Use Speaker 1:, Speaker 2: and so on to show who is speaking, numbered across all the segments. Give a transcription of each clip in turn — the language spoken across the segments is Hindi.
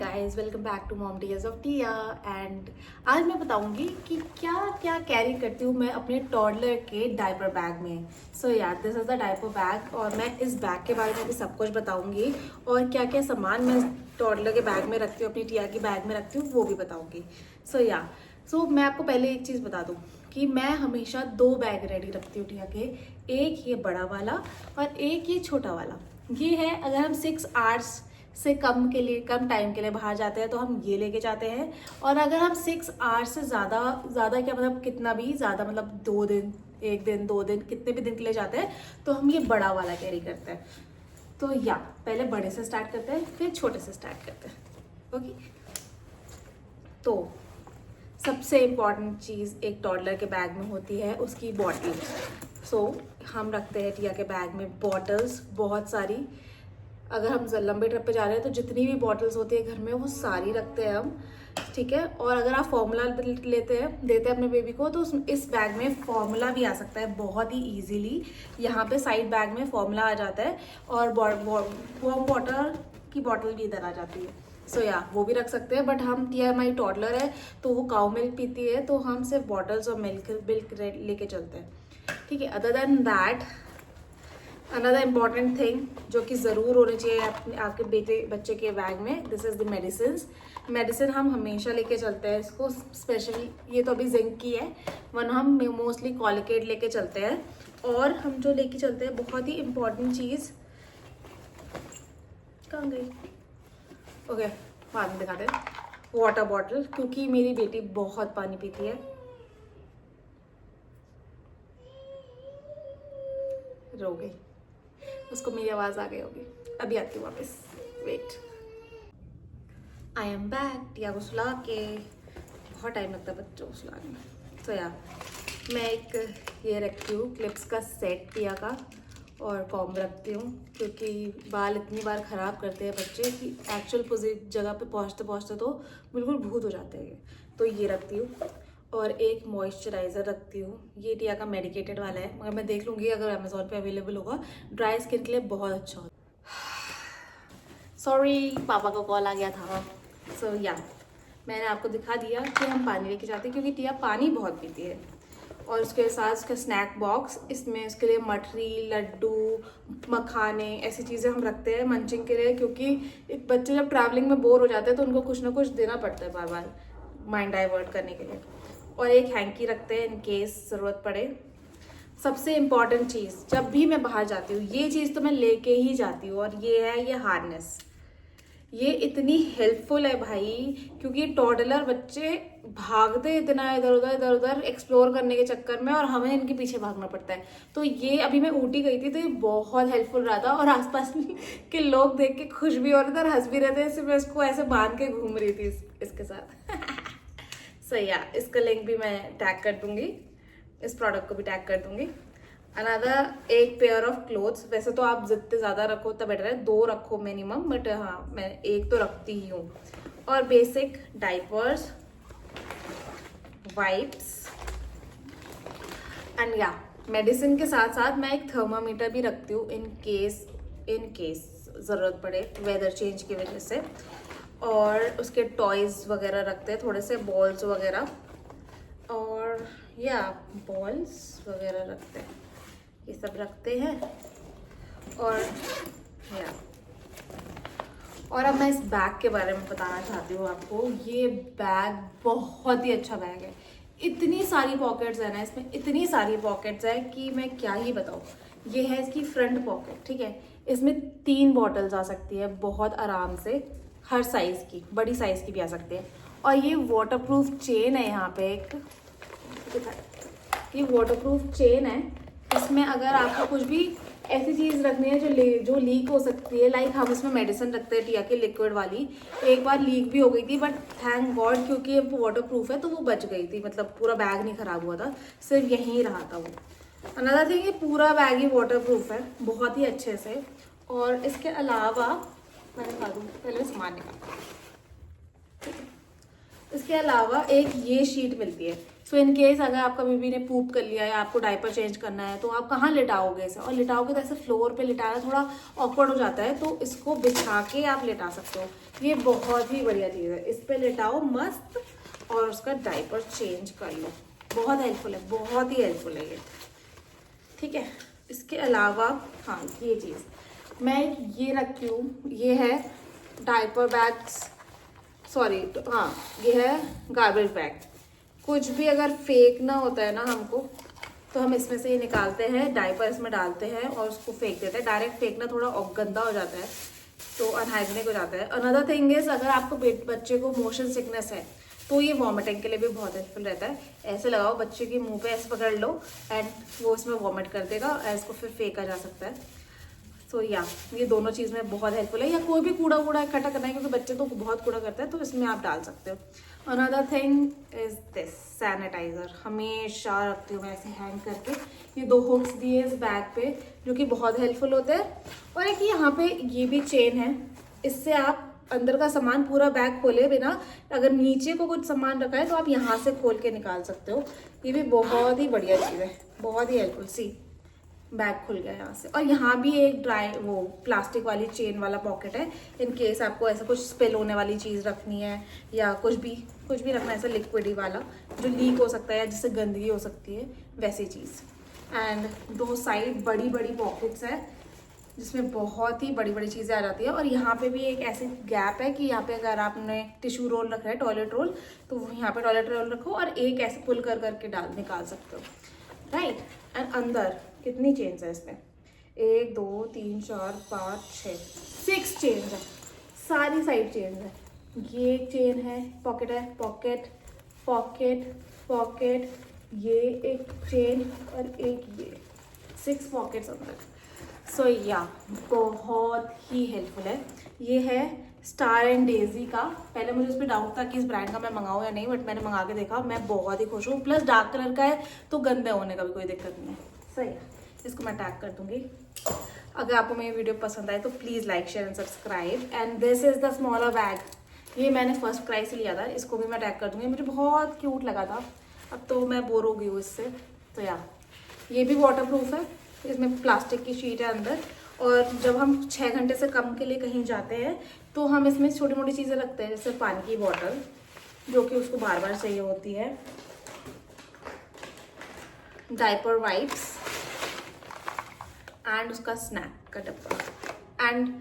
Speaker 1: Guys, welcome back to mom tears of Tia. And आज मैं बताऊंगी कि क्या क्या कैरी करती हूँ मैं अपने टॉडलर के डायपर बैग में। सो yeah this is the diaper bag और मैं इस बैग के बारे में भी सब कुछ बताऊंगी और क्या क्या सामान मैं टॉडलर के बैग में रखती हूँ, अपनी टिया की बैग में रखती हूँ, वो भी बताऊंगी। सो मैं आपको पहले एक चीज़ बता दूँ कि मैं हमेशा 2 बैग रेडी रखती हूँ टिया के। एक ये बड़ा वाला और एक ये छोटा वाला। ये है अगर हम 6 आवर्स से कम टाइम के लिए बाहर जाते हैं तो हम ये लेके जाते हैं, और अगर हम 6 आवर्स से ज़्यादा क्या मतलब कितना भी ज़्यादा मतलब 2 दिन, 1 दिन, 2 दिन, कितने भी दिन के लिए जाते हैं तो हम ये बड़ा वाला कैरी करते हैं। तो या पहले बड़े से स्टार्ट करते हैं फिर छोटे से स्टार्ट करते हैं। ओके, तो सबसे इम्पॉर्टेंट चीज़ एक टॉडलर के बैग में होती है उसकी बॉटल। हम रखते हैं टिया के बैग में बॉटल्स बहुत सारी। अगर हम लंबे ट्रिप पे जा रहे हैं तो जितनी भी बॉटल्स होती है घर में वो सारी रखते हैं हम, ठीक है। और अगर आप फॉर्मूला देते हैं अपने बेबी को तो इस बैग में फॉर्मूला भी आ सकता है बहुत ही इजीली। यहाँ पे साइड बैग में फॉर्मूला आ जाता है और वार्म वाटर की बॉटल भी इधर आ जाती है। वो भी रख सकते हैं, बट हम टिया हमारी टॉडलर है तो वो काउ मिल्क पीती है तो हम सिर्फ बॉटल्स और मिल्क लेके चलते हैं, ठीक है। Other than that another important thing जो कि ज़रूर होनी चाहिए आपके बच्चे के बैग में, दिस इज़ द मेडिसिन हम हमेशा लेके चलते हैं इसको। स्पेशली ये तो अभी जिंक की है, वरना हम मोस्टली कॉलिकेट लेके चलते हैं। और हम जो लेके चलते हैं बहुत ही इम्पॉर्टेंट चीज़ कहाँ गई, ओके बाद में दिखाते हैं, वाटर बॉटल, क्योंकि मेरी बेटी बहुत पानी पीती है। रो गई, उसको मेरी आवाज़ आ गई होगी, अभी आती हूँ वापस, wait. I am back. Tia को सुला के बहुत टाइम लगता है बच्चों को सुलाने में। मैं एक ये रखती हूँ क्लिप्स का सेट टिया का, और कॉम्ब रखती हूँ क्योंकि बाल इतनी बार ख़राब करते हैं बच्चे कि एक्चुअल जगह पे पहुँचते तो बिल्कुल भूत हो जाते हैं, तो ये रखती हूँ। और एक मॉइस्चराइज़र रखती हूँ, ये टिया का मेडिकेटेड वाला है, मगर मैं देख लूँगी अगर अमेज़ोन पे अवेलेबल होगा। ड्राई स्किन के लिए बहुत अच्छा होता है। सॉरी पापा का कॉल आ गया था। मैंने आपको दिखा दिया कि हम पानी लेके जाते हैं क्योंकि टिया पानी बहुत पीती है। और उसके साथ उसका स्नैक बॉक्स, इसमें उसके लिए मठरी, लड्डू, मखाने, ऐसी चीज़ें हम रखते हैं मंचिंग के लिए, क्योंकि एक बच्चे जब ट्रैवलिंग में बोर हो जाते हैं तो उनको कुछ ना कुछ देना पड़ता है बार बार माइंड डाइवर्ट करने के लिए। और एक हैंकी रखते हैं इन केस ज़रूरत पड़े। सबसे इम्पॉर्टेंट चीज़ जब भी मैं बाहर जाती हूँ, ये चीज़ तो मैं लेके ही जाती हूँ, और ये है ये हार्नेस। ये इतनी हेल्पफुल है भाई, क्योंकि टॉडलर बच्चे भागते इतना इधर उधर एक्सप्लोर करने के चक्कर में, और हमें इनके पीछे भागना पड़ता है। तो ये अभी मैं ऊटी गई थी तो ये बहुत हेल्पफुल रहा था, और आसपास के लोग देख के खुश भी हो रहे थे और हंस भी रहे थे। इससे मैं इसको ऐसे बांध के घूम रही थी इसके साथ। इसका लिंक भी मैं टैग कर दूंगी, इस प्रोडक्ट को भी टैग कर दूंगी। अनदर एक पेयर ऑफ क्लोथ्स, वैसे तो आप जितने ज़्यादा रखो उतना बेटर है, 2 रखो मिनिमम, बट हाँ मैं 1 तो रखती ही हूँ। और basic diapers, wipes and medicine के साथ साथ मैं एक थर्मामीटर भी रखती हूँ इन केस ज़रूरत पड़े वेदर चेंज की वजह से। और उसके टॉयज़ वगैरह रखते हैं, थोड़े से बॉल्स वगैरह, और बॉल्स वगैरह रखते हैं, ये सब रखते हैं। और अब मैं इस बैग के बारे में बताना चाहती हूँ आपको। ये बैग बहुत ही अच्छा बैग है, इतनी सारी पॉकेट्स है ना इसमें, इतनी सारी पॉकेट्स है कि मैं क्या ही बताऊँ। ये है इसकी फ्रंट पॉकेट, ठीक है। इसमें 3 बॉटल्स आ सकती है बहुत आराम से, हर साइज़ की, बड़ी साइज़ की भी आ सकती है। और ये वाटरप्रूफ चेन है, यहाँ पे ये वाटरप्रूफ चेन है। इसमें अगर आपको कुछ भी ऐसी चीज़ रखनी है जो लीक हो सकती है, लाइक हम इसमें मेडिसिन रखते हैं टिया की लिक्विड वाली, एक बार लीक भी हो गई थी, बट थैंक गॉड क्योंकि वो वाटरप्रूफ है तो वो बच गई थी, मतलब पूरा बैग नहीं ख़राब हुआ था, सिर्फ यहीं रहा था वो। अनदर थिंग, ये पूरा बैग ही वाटरप्रूफ है बहुत ही अच्छे से। और इसके अलावा मैं दिखा दूँ, पहले सामान निकाल। इसके अलावा एक ये शीट मिलती है। सो इन केस अगर आपका बेबी ने पूप कर लिया या आपको डायपर चेंज करना है तो आप कहाँ लिटाओगे इसे, और लिटाओगे तो ऐसे फ्लोर पे लिटाना थोड़ा ऑकवर्ड हो जाता है, तो इसको बिछा के आप लिटा सकते हो। ये बहुत ही बढ़िया चीज़ है, इस पर लिटाओ मस्त और उसका डायपर चेंज कर लो। बहुत हेल्पफुल है, बहुत ही हेल्पफुल है ये, ठीक है। इसके अलावा हाँ ये चीज़ मैं ये रखी हूँ, ये है डायपर बैग्स, सॉरी हाँ ये है गार्बेज बैग। कुछ भी अगर फेंकना होता है ना हमको, तो हम इसमें से ये निकालते हैं, डायपर इसमें डालते हैं और उसको फेंक देते हैं। डायरेक्ट फेंकना थोड़ा गंदा हो जाता है, तो अनहाइजीनिक हो जाता है। अनदर थिंग इज, अगर आपको बच्चे को मोशन सिकनेस है तो ये वॉमिटिंग के लिए भी बहुत हेल्पफुल रहता है। ऐसे लगाओ बच्चे के मुंह पे, ऐसे पकड़ लो एंड वो इसमें वॉमिट कर देगा, इसको फिर फेंका जा सकता है। सो या ये दोनों चीज़ में बहुत हेल्पफुल है। या कोई भी कूड़ा वूड़ा इकट्ठा करना है, क्योंकि बच्चे तो बहुत कूड़ा करता है, तो इसमें आप डाल सकते हो। Another thing is this sanitiser, हमेशा रखती हूँ मैं ऐसे हैंग करके। ये 2 हुक्स दिए इस बैग पे जो कि बहुत हेल्पफुल होते हैं। और एक यहाँ पे ये भी चेन है, इससे आप अंदर का सामान पूरा बैग खोले बिना, अगर नीचे को कुछ सामान रखा है तो आप यहाँ से खोल के निकाल सकते हो। ये भी बहुत ही बढ़िया चीज़ है, बहुत ही हेल्पफुल। सी बैग खुल गया यहाँ से। और यहाँ भी एक वो प्लास्टिक वाली चेन वाला पॉकेट है, इन केस आपको ऐसा कुछ स्पिल होने वाली चीज़ रखनी है या कुछ भी रखना है, ऐसा लिक्विड ही वाला जो लीक हो सकता है या जिससे गंदगी हो सकती है, वैसी चीज़। एंड 2 साइड बड़ी बड़ी पॉकेट्स है जिसमें बहुत ही बड़ी बड़ी चीज़ें आ जाती है। और यहाँ पे भी एक ऐसी गैप है कि यहाँ पे अगर आपने टिश्यू रोल रखा है, टॉयलेट रोल, तो यहाँ पे टॉयलेट रोल रखो और एक ऐसे पुल कर करके निकाल सकते हो, राइट। एंड अंदर कितनी चेन्स है इसमें, 1 2 3 4 5 6 6 चेन्स है, सारी साइड चेन्स है। ये एक चेन है, पॉकेट है, पॉकेट पॉकेट पॉकेट, ये एक चेन और एक ये, 6 पॉकेट्स अंदर। सो या बहुत ही हेल्पफुल है। ये है स्टार एंड डेजी का। पहले मुझे उस पर डाउट था कि इस ब्रांड का मैं मंगाऊँ या नहीं, बट मैंने मंगा के देखा, मैं बहुत ही खुश हूँ। प्लस डार्क कलर का है तो गंदे होने का भी कोई दिक्कत नहीं है। सही है, इसको मैं टैग कर दूँगी। अगर आपको मेरी वीडियो पसंद आए तो please like share and subscribe. And this is the smaller bag, ये मैंने फर्स्ट क्राई से लिया था, इसको भी मैं टैग कर दूँगी। मुझे बहुत क्यूट लगा था, अब तो मैं बोर हो गई हूँ इससे। तो या ये भी वाटर प्रूफ है, इसमें प्लास्टिक की शीट है अंदर। और जब हम 6 घंटे से कम के लिए कहीं जाते हैं तो हम इसमें छोटी मोटी चीज़ें रखते हैं, जैसे पानी की बॉटल जो कि उसको बार बार चाहिए होती है, डायपर वाइप्स एंड उसका स्नैक का डब्बा एंड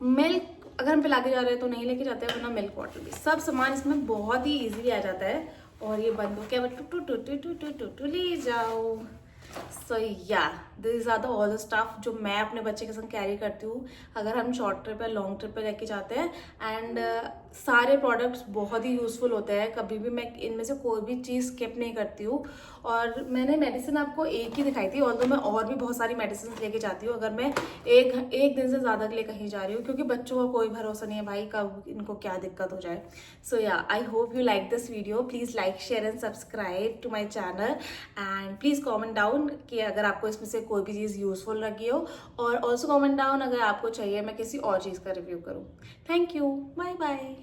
Speaker 1: मिल्क। अगर हम पिला के जा रहे हैं तो नहीं लेके जाते हैं, वरना मिल्क बॉटल भी। सब सामान इसमें बहुत ही ईजिली आ जाता है। और ये बंद हो क्या, टू टू टू टू टू टू टू ले जाओ। So yeah this are the all the stuff जो मैं अपने बच्चे के संग कैरी करती हूँ अगर हम शॉर्ट ट्रिप या लॉन्ग ट्रिप पे लेके जाते हैं। एंड सारे प्रोडक्ट्स बहुत ही यूज़फुल होते हैं, कभी भी मैं इनमें से कोई भी चीज़ स्किप नहीं करती हूँ। और मैंने मेडिसिन आपको एक ही दिखाई थी, ऑल्दो मैं और भी बहुत सारी मेडिसिन लेके जाती हूँ अगर मैं एक दिन से ज़्यादा के लिए कहीं जा रही हूँ, क्योंकि बच्चों का कोई भरोसा नहीं है भाई, कब इनको क्या दिक्कत हो जाए। So yeah I hope you like this video. Please like share and subscribe to my channel and please comment down कि अगर आपको इसमें से कोई भी चीज़ यूजफुल लगी हो, और ऑल्सो कॉमेंट डाउन अगर आपको चाहिए मैं किसी और चीज़ का रिव्यू करूँ। Thank you, bye bye.